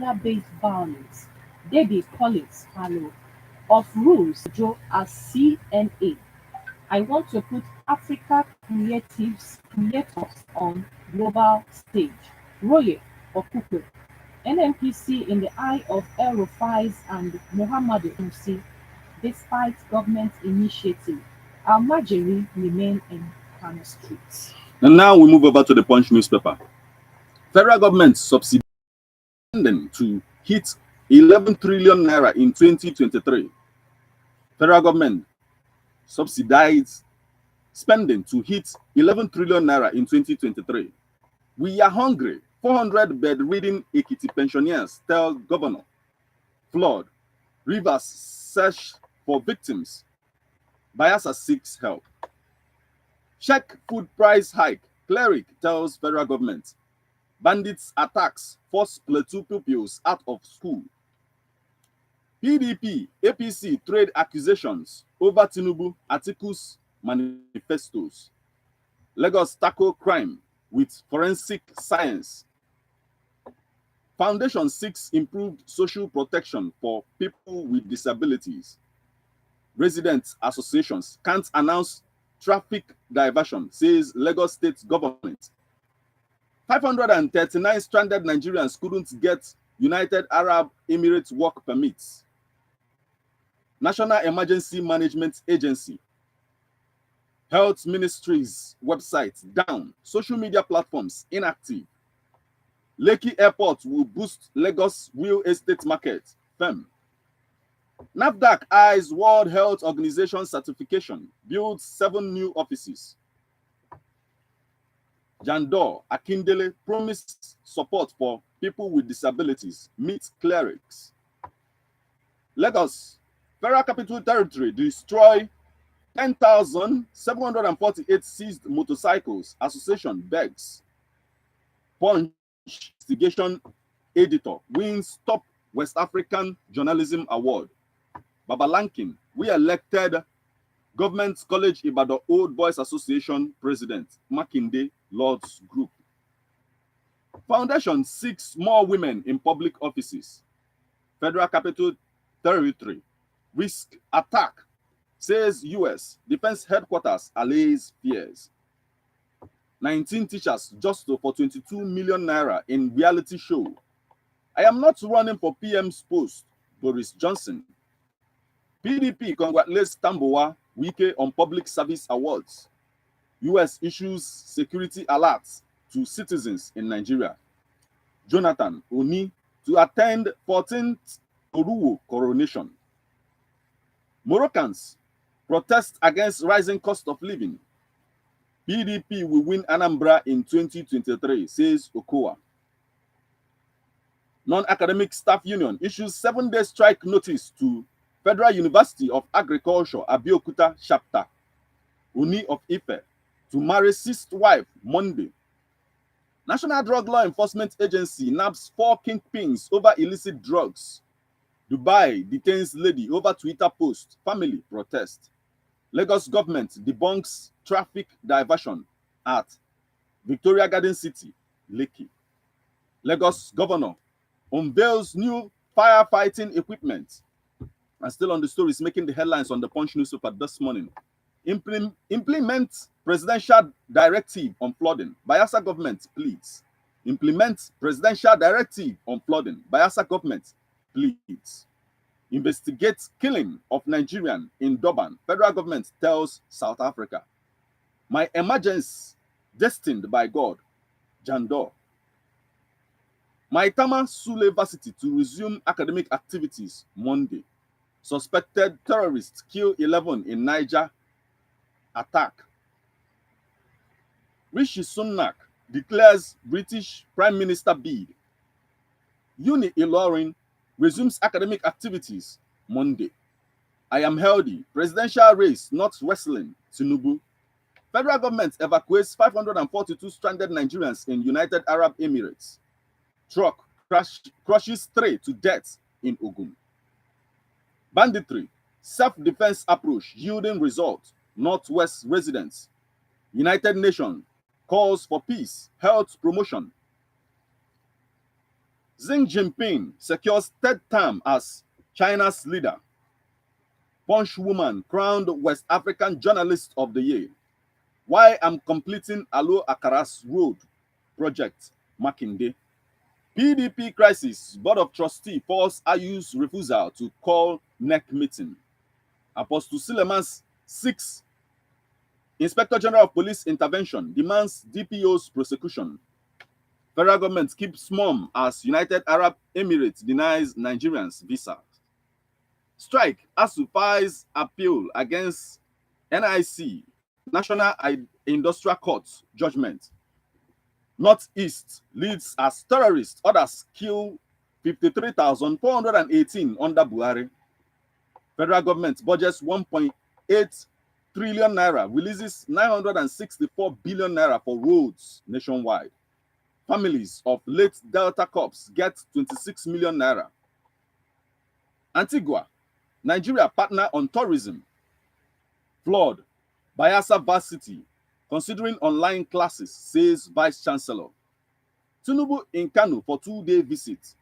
gender-based violence, Debbie Collins Harlow, of rules Joe as CNA. I want to put Africa creators on global stage. Roye Okupe, NNPC in the eye of El-Rufai's and Muhammadu Musi, despite government initiative, Almajiri remain in Kano streets. And now we move over to the Punch newspaper. Federal government subsidy to hit 11 trillion naira in 2023. Federal government subsidized spending to hit 11 trillion naira in 2023. We are hungry. 400 bedridden Ekiti pensioners tell governor. Flood. Rivers search for victims. Bayelsa seeks help. Check food price hike. Cleric tells federal government. Bandits attacks force plateau pupils out of school. PDP, APC trade accusations over Tinubu articles manifestos. Lagos tackle crime with forensic science. Foundation seeks improved social protection for people with disabilities. Resident associations can't announce traffic diversion, says Lagos State government. 539 stranded Nigerians couldn't get United Arab Emirates work permits. National Emergency Management Agency. Health Ministry's website down. Social media platforms inactive. Lekki Airport will boost Lagos real estate market. FEM. NAFDAC eyes World Health Organization certification. Builds 7 new offices. Jandor Akindele promised support for people with disabilities. Meet clerics. Lagos Federal Capital Territory destroy 10,748 seized motorcycles. Association begs. Punch investigation editor wins top West African Journalism Award. Babalankin, we elected Government College Ibadan Old Boys Association President. Makinde Lords Group. Foundation seeks more women in public offices. Federal Capital Territory risk attack, says US Defense Headquarters allays fears. 19 teachers just for 22 million naira in reality show. I am not running for PM's post. Boris Johnson. PDP congratulates Tambowa Wike on Public Service Awards. US issues security alerts to citizens in Nigeria. Jonathan Oni to attend 14th Oruwo coronation. Moroccans protest against rising cost of living. PDP will win Anambra in 2023, says Okowa. Non-academic staff union issues 7-day strike notice to Federal University of Agriculture, Abeokuta chapter. Oni of Ife to marry 6th wife Monday. National Drug Law Enforcement Agency nabs 4 kingpins over illicit drugs. Dubai detains lady over Twitter post. Family protest. Lagos government debunks traffic diversion at Victoria Garden City, Lekki. Lagos governor unveils new firefighting equipment. And still on the story, is making the headlines on the Punch newspaper this morning. Implement presidential directive on flooding. Bayelsa government pleads. Implement presidential directive on flooding. Bayelsa government pleads. Investigate killing of Nigerian in Durban. Federal government tells South Africa. My emergence destined by God. Jandor. Maitama Sule Varsity to resume academic activities Monday. Suspected terrorists kill 11 in Niger attack. Rishi Sunak declares British Prime Minister bid. Uni Ilorin resumes academic activities Monday. I am healthy. Presidential race, not wrestling. Tinubu. Federal government evacuates 542 stranded Nigerians in United Arab Emirates. Truck crushes 3 to death in Ogun. Banditry, self-defense approach yielding result. Northwest residents. United Nations calls for peace, health promotion. Xi Jinping secures third term as China's leader. Punch woman crowned West African Journalist of the Year. Why I'm completing Alo Akara's road project, Makinde. PDP crisis. Board of Trustee force Ayu's refusal to call NEC meeting. Apostle Suleiman's 6 Inspector General of Police intervention demands DPO's prosecution. Federal government keeps mum as United Arab Emirates denies Nigerians visa. Strike. ASU files appeal against NIC, National Industrial Court judgment. Northeast leads as terrorists. Others kill 53,418 under Buhari. Federal government budgets 1.8 trillion naira, releases 964 billion naira for roads nationwide. Families of late Delta cops get 26 million naira. Antigua, Nigeria partner on tourism. Flood, Bayelsa Varsity, considering online classes, says Vice Chancellor. Tinubu in Kano for 2-day visit.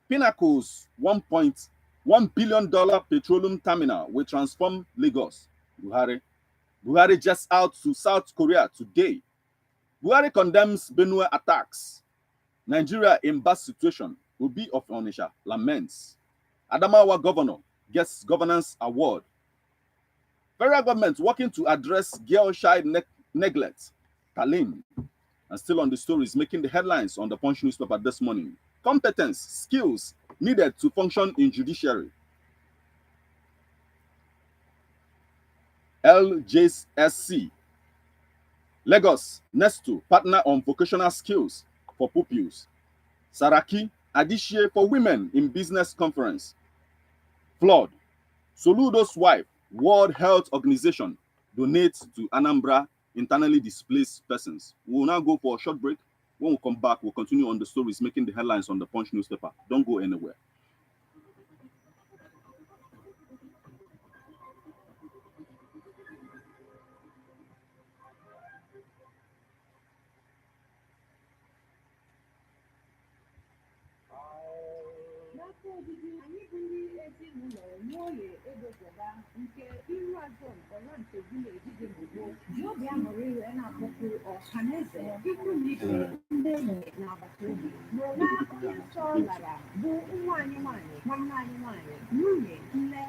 Pinnacle's $1.1 billion petroleum terminal will transform Lagos. Buhari jets out to South Korea today. Buhari condemns Benue attacks. Nigeria in bad situation. Obi of Onitsha laments. Adamawa governor gets governance award. Federal government working to address girl child neglect. Kalin. And still on the stories making the headlines on the Punch newspaper this morning. Competence, skills needed to function in judiciary. LJSC. Lagos, Nesto, partner on vocational skills for pupils. Saraki, Adishie for women in business conference. Flood. Soludo's wife, World Health Organization, donates to Anambra internally displaced persons. We will now go for a short break. When we come back, we'll continue on the stories making the headlines on the Punch newspaper. Don't go anywhere. Cholera bụ nwaanyị nwaanyị nwunye nne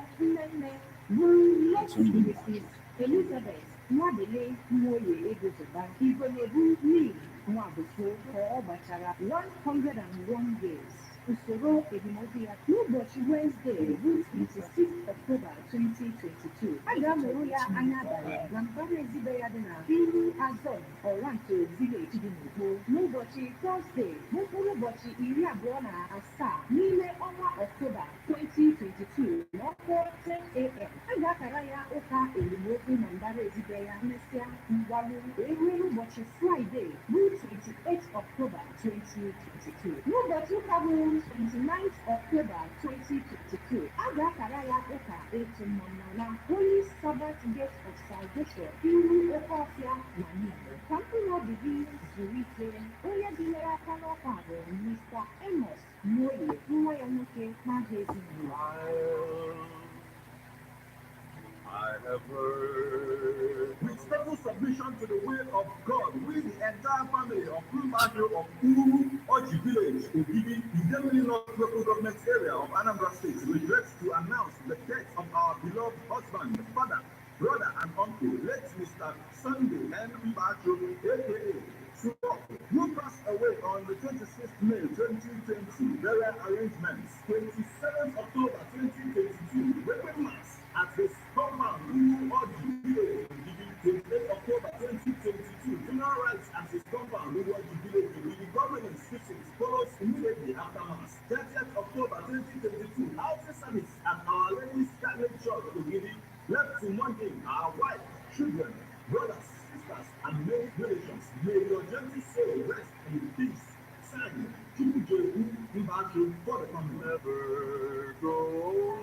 Mrs. Elizabeth Nwadele Nwoye Edozoba Igwenebu Lee Nwabufo ka ọ gbachara 101 years. Usoro ebimokwu ya n'ụbọchị Wednesday bụ 26 October 2022. A ga-amụrụ ya anya abalị na mbara ezibe ya dị na Iru Azon Oranto Village dị n'Igbo n'ụbọchị Thursday bụ mkpụrụ ụbọchị 27 n'ime ọnwa Ọktoba 2022 n'ọkụ 10 a.m. A ga-akara ya ụka elimokwu na mbara ezibe ya mesịa ngwalụ wee ruo n'ụbọchị Friday bụ 28 October 2022. N'ụbọchị ụka bụ 29th October 2022, a ga-akara ya ụka etu mmanụ na Holy Sabbath Gate of Salvation iru oke ọfịa na Igbo. Ka mkpụrụ obi gị zuru ike, onye binyere aka n'ọkwa bụ Mr. Amos Nwoye, nwa ya nwoke n'aha ezinụlọ. I have heard. With total submission to the will of God, we, the entire family of Kumbado of Uru, Oji Village, Ubibi, Idemili North Local Government Area of Anambra State, regrets to announce the death of our beloved husband, father, brother, and uncle, late Mr. Sunday N. Mbacho, aka Suok, who passed away on the 26th May 2020. Burial arrangements, 27th October 2022, weapon mass at his compound, Oji Village, 28th October 2022. Funeral rites at his compound, Oji Village, the government speeches follows immediately after mass. 30th October 2022, housing service at Our Lady's Catholic Church, Ogidi, left to mourning our wife, children, brothers, sisters, and male relations. May your gentle soul rest in peace. Signed, Chukwujewu Mbachu for the family. Never go.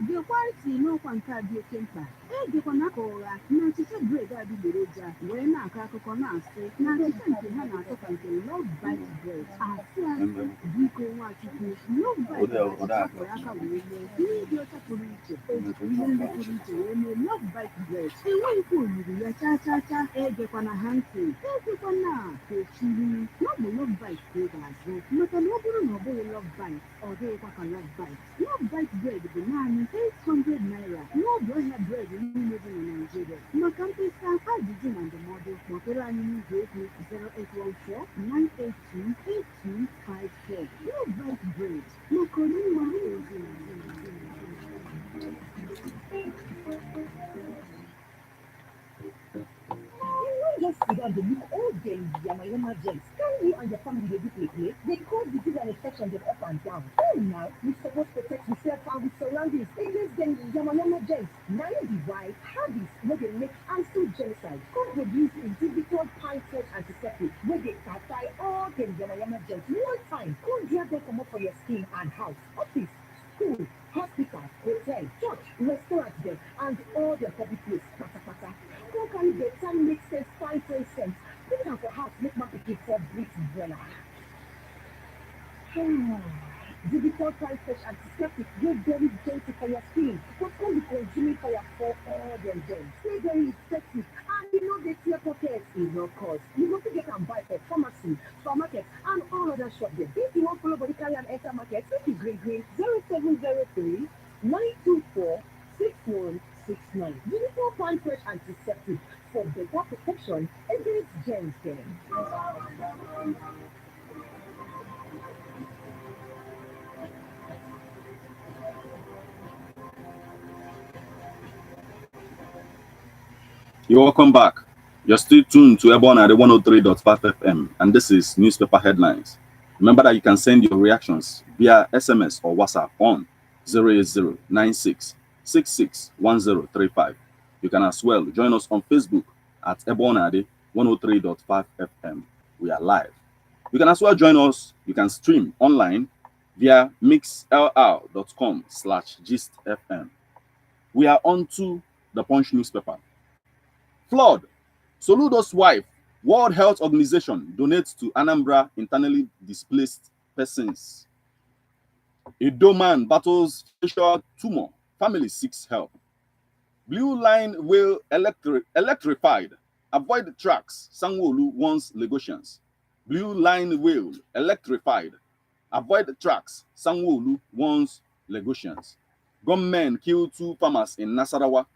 The White si n'ọkwa nke a dị oke mkpa ejekwana aka ụgha na achịcha bred adịgboroja wee na-akọ akụkọ na-asị na achịcha nke ha na-atọ ka nke Love Bite Bread asị asị biko Nwachukwu Love Bite achịcha akọrọ aka wee mee n'ịdị ọcha pụrụ iche ejikwa ihe nri pụrụ iche wee mee Love Bite Bread enweghịkwa olulu ya chaa chaa chaa egekwana ha ntị ejekwana kechiri n'ọbụ Love Bite ka ị ga-azụ maka na ọ bụrụ na ọ bụghị Love Bite ọ dịghịkwa ka Love Bite. Love Bite Bread bụ naanị 800 naira n'ọdụ ahịa bread niile dị na Naịjirịa. Maka mkpesa ajụjụ na ndụmọdụ kpọtụrụ anyị n'igwe okwu 08149828254. Love Bite Bread maka ọdịmma ozi na just sit down dey look all dem yamayama gems carry you and your family dey do play dey cause disease and infection dem up and down. Now we suppose protect yourself and we surroundings against dem yamayama gems. Na im be why habits no dey make cancel genocide come produce individual pine-touch antiseptic wey dey kpai all dem yamayama gems one time come drag dem comot for your skin and house, office, school, hospital, hotel, church, restaurant dem and all their public place patapata. Go carry better make sense fine scent put am for house make man pikin for breathe wella. Digital pine-touch antiseptic wey very gentle for your skin but come be consuming fire for all dem germs. Dey very effective and e no dey tear pocket. E no cost. You go fit get am buy for pharmacy, supermarket and all other shop dem. If you wan follow body carry am enter market, make you gree 0703 924 6169. Digital pine-touch antiseptic for better protection against germs dem. You're welcome back. You're still tuned to Ebon at the 103.5 FM, and this is Newspaper Headlines. Remember that you can send your reactions via SMS or WhatsApp on 08096661035. You can as well join us on Facebook at Ebonade 103.5 FM. We are live. You can as well join us. You can stream online via mixlr.com/gistfm. We are on to the Punch newspaper. Flood. Soludo's wife, World Health Organization, donates to Anambra internally displaced persons. Edo man battles facial tumor. Family seeks help. Blue line will electrified. Avoid tracks. Sanwo-Olu warns Lagosians. Blue line will electrified. Avoid tracks. Sanwo-Olu warns Lagosians. Gunmen kill 2 farmers in Nasarawa.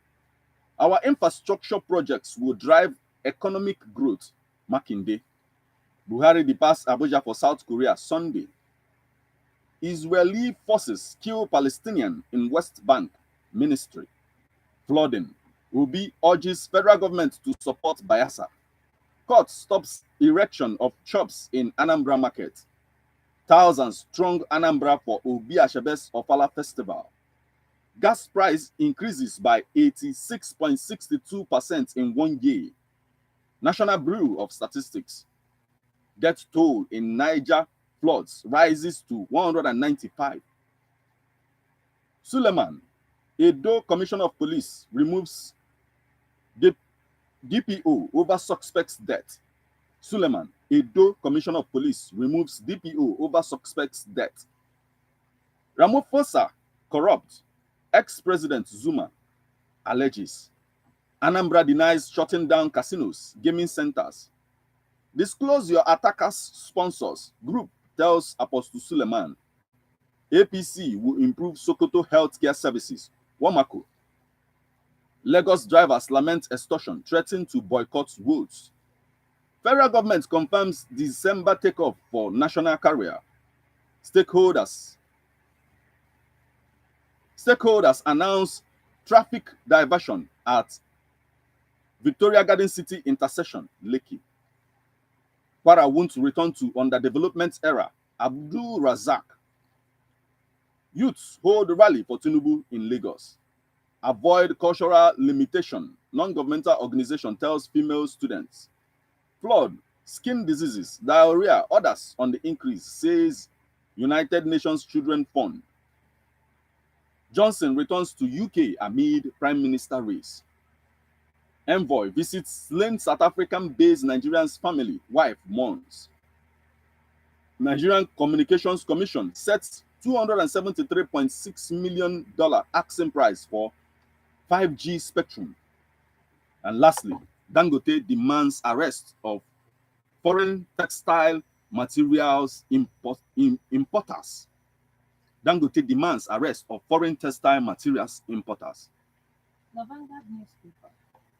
Our infrastructure projects will drive economic growth. Makinde. Buhari departs Abuja for South Korea Sunday. Israeli forces kill Palestinian in West Bank ministry. Flooding. Obi urges federal government to support Bayelsa. Court stops erection of shops in Anambra market. Thousands strong Anambra for Obi Ashebes Ofala festival. Gas price increases by 86.62% in 1 year. National Bureau of Statistics. Death toll in Niger floods rises to 195. Suleiman, Edo Commissioner of Police, removes DPO over suspect's death. Suleiman, Edo Commissioner of Police, removes DPO over suspect's death. Ramaphosa, corrupt. Ex-President Zuma alleges. Anambra denies shutting down casinos, gaming centers. Disclose your attackers' sponsors. Group tells Apostle Suleiman. APC will improve Sokoto healthcare services. Wamako. Lagos drivers lament extortion, threaten to boycott roads. Federal government confirms December takeoff for national carrier. Stakeholders announce traffic diversion at Victoria Garden City intersection, Lekki. Kwara won't return to underdevelopment era. Abdul Razak. Youths hold rally for Tinubu in Lagos. Avoid cultural limitation. Non-governmental organization tells female students. Flood, skin diseases, diarrhea, others on the increase, says United Nations Children Fund. Johnson returns to UK amid Prime Minister race. Envoy visits slain South African-based Nigerian's family, wife mourns. Nigerian Communications Commission sets $273.6 million asking price for 5G spectrum. And lastly, Dangote demands arrest of foreign textile materials importers. Dangote demands arrest of foreign textile materials importers. The Vanguard newspaper.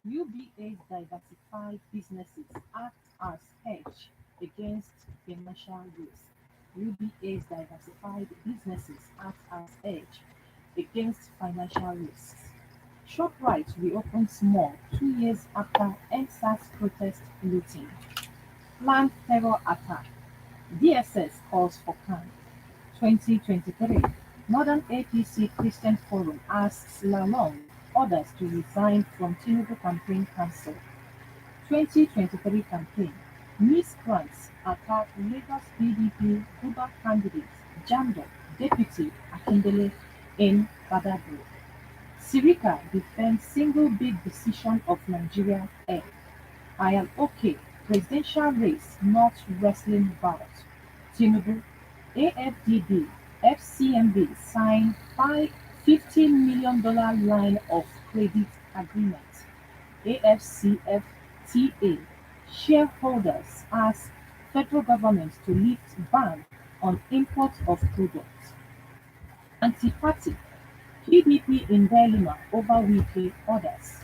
UBA's diversified businesses act as hedge against financial risk. UBA's diversified businesses act as hedge against financial risks. ShopRite reopens mall 2 years after NSAS protest looting. Planned terror attack. DSS calls for calm. 2023. Northern APC Christian Forum asks Lalong orders to resign from Tinubu campaign cancelled. 2023 campaign. Miscreants attack Lagos PDP Guba candidate Jando Deputy Akindele in Badagry. Sirika defends single big decision of Nigeria Air. I am okay. Presidential race, not wrestling bout. Tinubu, AFDB, FCMB sign $15 million line of credit agreement. AFCFTA shareholders ask federal government to lift ban on import of products. Anti-party, PDP in dilemma over Wike orders.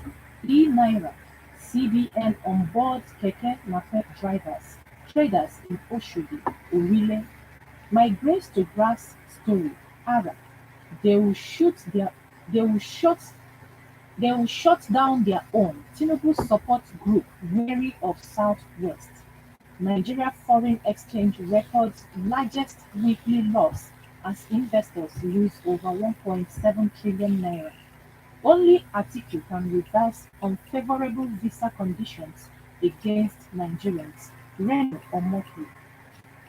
E-Naira, CBN on board Keke Napep drivers, traders in Oshodi, Orile. Migrates to grass story, Ara. They will shoot their they will shut down their own. Tinubu support group wary of Southwest. Nigeria foreign exchange records largest weekly loss as investors lose over 1.7 trillion naira. Only Atiku can reverse unfavorable visa conditions against Nigerians. Reno Omoku.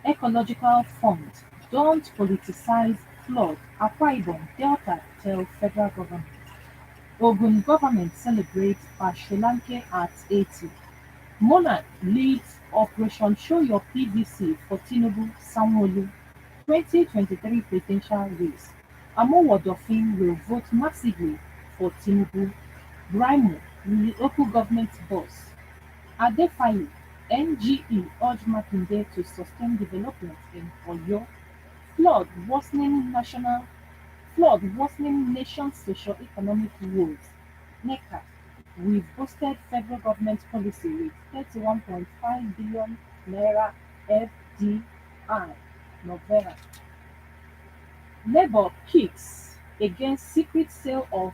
Ecological Fund. Don't politicize flood. Akwa Ibom Delta tell federal government. Ogun government celebrates Pasholanke at 80. Monarch leads Operation Show Your PVC for Tinubu Sanwo-Olu 2023 presidential race. Amowodofin will vote massively for Tinubu. Brimo, local government boss. Adefayo, NGE urge Makinde to sustain development in Oyo. Flood worsening nation's socio-economic woes. NECA, we've boosted federal government policy with 31.5 billion naira FDI. Novera. Labour kicks against secret sale of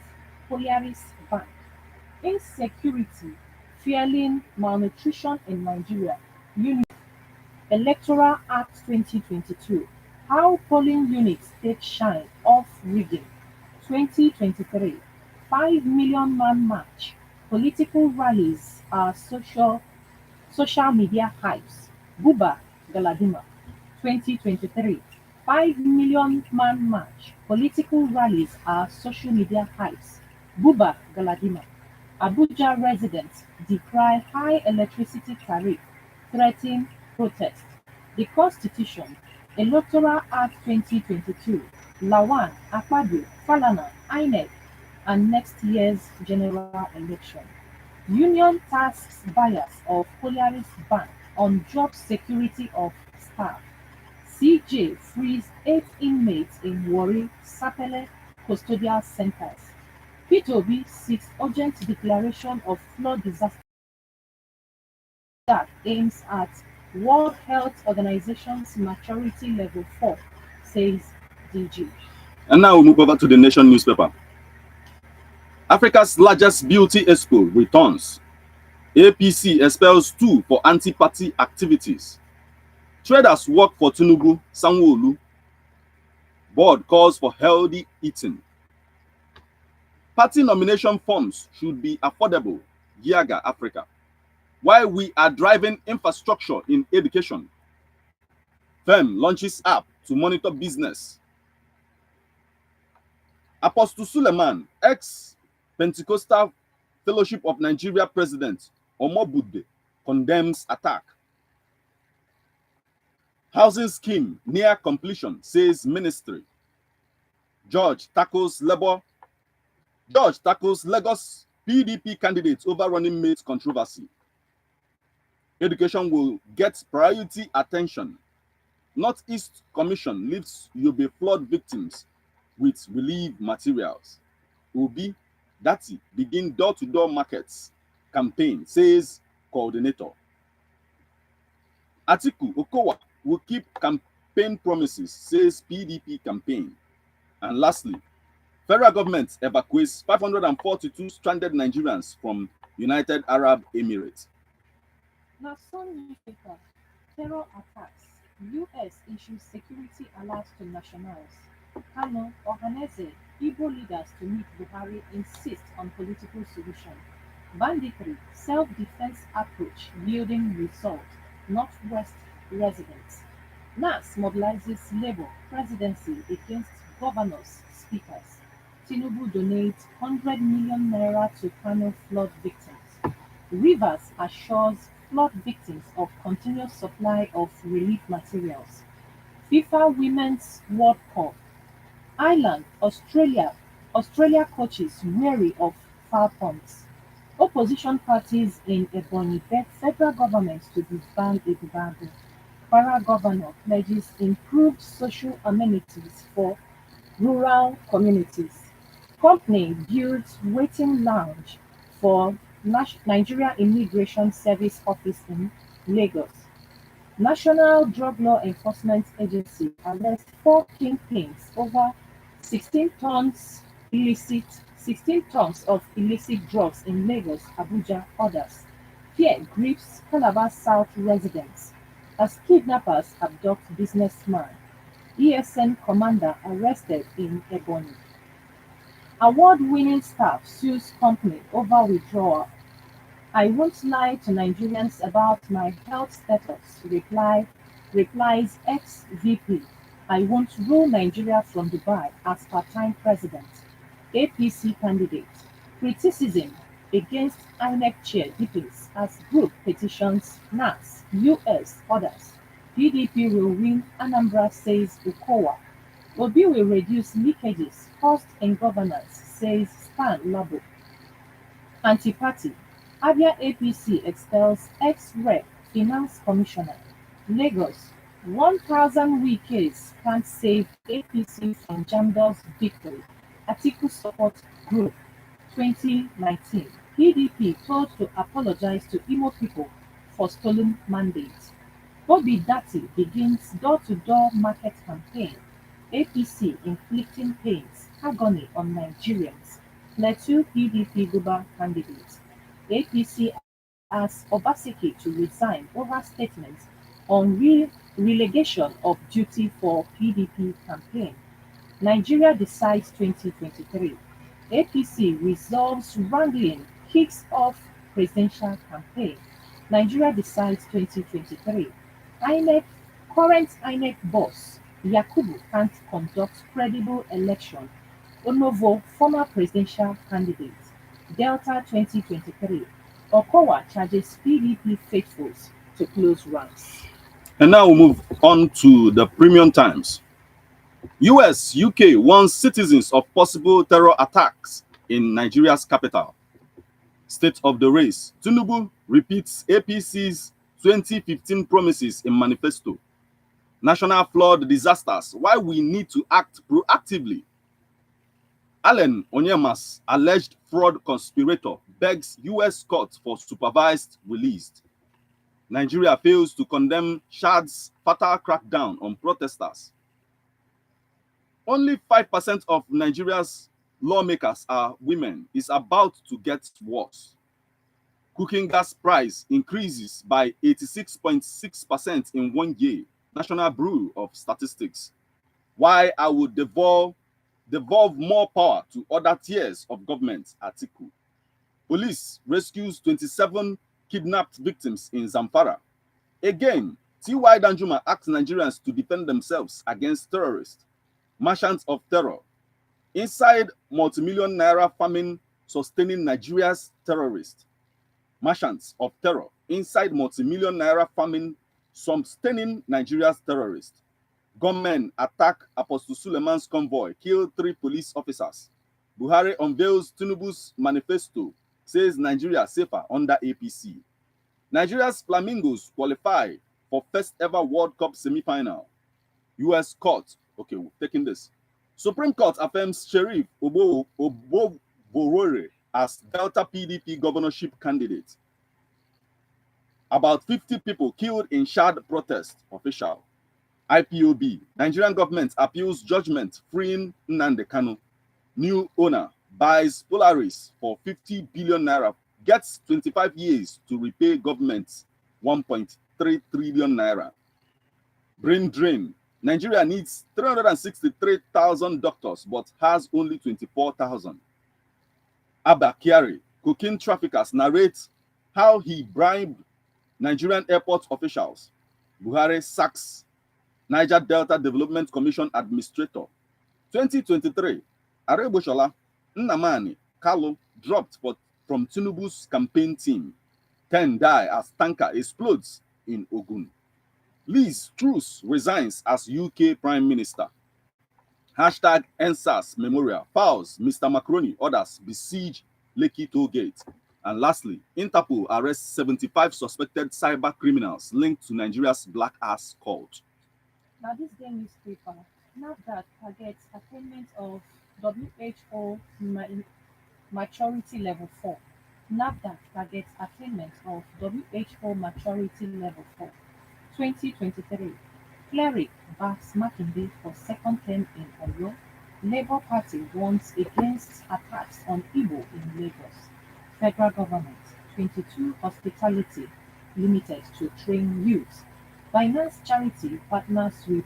Polaris Bank. Insecurity fueling malnutrition in Nigeria. Electoral Act 2022. How polling units take shine off rigging. 2023. 5 million man march. Political rallies are social media hypes. Buba Galadima. 2023. 5 million man march. Political rallies are social media hypes. Buba Galadima. Abuja residents decry high electricity tariff, threaten protest. The Constitution, Electoral Act 2022, Lawan, Akpabio, Falana, INEC, and next year's general election. Union tasks buyers of Polaris Bank on job security of staff. CJ frees 8 inmates in Warri, Sapele custodial centers. P2B seeks urgent declaration of flood disaster that aims at World Health Organization's maturity level 4, says DG. And now we move over to the Nation newspaper. Africa's largest beauty expo returns. APC expels 2 for anti-party activities. Traders work for Tinubu, Sanwo-Olu. Board calls for healthy eating. Party nomination forms should be affordable. Giaga Africa. While we are driving infrastructure in education, firm launches app to monitor business. Apostle Suleiman, ex-Pentecostal Fellowship of Nigeria President Omobude, condemns attack. Housing scheme near completion, says ministry. George tackles Lagos PDP candidates over running mate controversy. Education will get priority attention. Northeast Commission lifts Yobe flood victims with relief materials. Obi Dati begin door-to-door markets campaign, says coordinator. Atiku Okowa will keep campaign promises, says PDP campaign. And lastly, federal government evacuates 542 stranded Nigerians from United Arab Emirates. Now, some newspaper, terror attacks. US issues security alerts to nationals. Kano, Ohaneze, Igbo leaders to meet Buhari insist on political solution. Banditry, self-defense approach yielding result. Northwest residents. NAS mobilizes Labour presidency against governors, speakers. Tinubu donates 100 million naira to Kano flood victims. Rivers assures flood victims of continuous supply of relief materials. FIFA Women's World Cup. Ireland, Australia coaches wary of foul points. Opposition parties in Ebonyi beg federal government to disband Igboagbo. Kwara governor pledges improved social amenities for rural communities. Company builds waiting lounge for Nigeria Immigration Service Office in Lagos. National Drug Law Enforcement Agency arrests 4 kingpins over 16 tons 16 tons of illicit drugs in Lagos, Abuja, others. Fear grips Calabar South residents as kidnappers abduct businessman. ESN commander arrested in Ebonyi. Award-winning staff sues company over withdrawal. I won't lie to Nigerians about my health status, replies ex-VP. I won't rule Nigeria from Dubai as part-time president. APC candidate. Criticism against INEC chair deepens as group petitions NAS, US, others. PDP will win, Anambra says Ukowa. Obi will reduce leakages caused in governance, says Stan Labo. Anti-party. Abia APC expels ex-rep finance commissioner. Lagos. 1,000 Wikis can't save APC from Jamdor's victory. Atiku support group 2019. PDP told to apologize to Imo people for stolen mandates. Bobby Dati begins door-to-door market campaign. APC inflicting pains, agony on Nigerians. Plateau PDP Guba candidates. APC asks Obaseki to resign over statements on relegation of duty for PDP campaign. Nigeria decides 2023. APC resolves wrangling, kicks off presidential campaign. Nigeria decides 2023. INEC, current INEC boss, Yakubu can't conduct credible election. Onovo, former presidential candidate. Delta 2023. Okowa charges PDP faithfuls to close ranks. And now we move on to the Premium Times. US, UK warns citizens of possible terror attacks in Nigeria's capital. State of the race. Tinubu repeats APC's 2015 promises in manifesto. National flood disasters. Why we need to act proactively. Allen Onyemas, alleged fraud conspirator, begs US court for supervised release. Nigeria fails to condemn Chad's fatal crackdown on protesters. Only 5% of Nigeria's lawmakers are women. Is about to get worse. Cooking gas price increases by 86.6% in 1 year. National Bureau of Statistics. Why I would devolve more power to other tiers of government, Atiku. Police rescues 27 kidnapped victims in Zamfara. Again, T.Y. Danjuma asks Nigerians to defend themselves against terrorists. Merchants of terror. Inside multi-million naira famine sustaining Nigeria's terrorists. Merchants of terror. Inside multi-million naira famine sustaining Nigeria's terrorists. Gunmen attack Apostle Suleiman's convoy, kill 3 police officers. Buhari unveils Tinubu's manifesto, says Nigeria safer under APC. Nigeria's Flamingos qualify for first ever World Cup semi-final. US court, okay, we're taking this. Supreme Court affirms Sheriff Obovorore as Delta PDP governorship candidate. About 50 people killed in Shad protest, official. IPOB, Nigerian government appeals judgment freeing Nnamdi Kanu. New owner buys Polaris for 50 billion naira, gets 25 years to repay government 1.3 trillion naira. Brain drain. Nigeria needs 363,000 doctors but has only 24,000. Abba Kyari, cocaine traffickers, narrates how he bribed Nigerian airport officials. Buhari sacks Niger Delta Development Commission Administrator. 2023, Areboshola, Nnamani, Kalu dropped from Tinubu's campaign team. 10 die as tanker explodes in Ogun. Liz Truss resigns as UK Prime Minister. Hashtag NSAS Memorial. Files, Mr. Macaroni, others besiege Lekki Toll Gate. And lastly, Interpol arrests 75 suspected cyber criminals linked to Nigeria's Black Ass cult. Now, this day newspaper, NAFDAC targets attainment of WHO maturity level 4. NAFDAC targets attainment of WHO maturity level 4. 2023. Cleric backs Makinde for second term in Oyo. Labour Party warns against attacks on Igbo in Lagos. Federal government, 22 hospitality limited to train youth. Finance charity partners with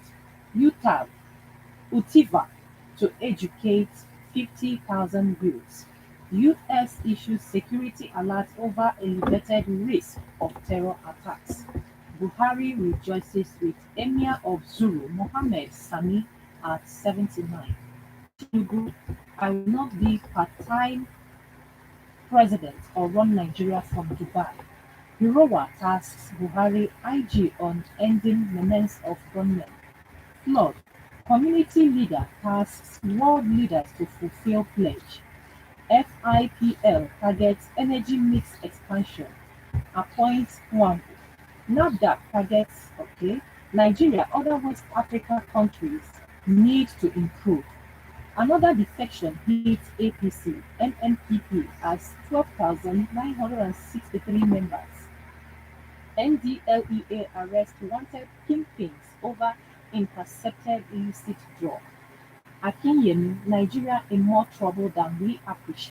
UTIVA to educate 50,000 youths. US issues security alert over elevated risk of terror attacks. Buhari rejoices with Emir of Zulu, Mohammed Sani, at 79. Tinubu, I will not be part-time president or run Nigeria from Dubai. Hirowa tasks Buhari IG on ending menace of gunmen. Flood. Community leader tasks world leaders to fulfill pledge. FIPL targets energy mix expansion. Appoints Wambu. NAFDAC targets, Nigeria, other West Africa countries need to improve. Another defection hits APC, NNPP as 12,963 members. NDLEA arrest wanted kingpins over intercepted illicit drug. Akinyemi, Nigeria in more trouble than we appreciate.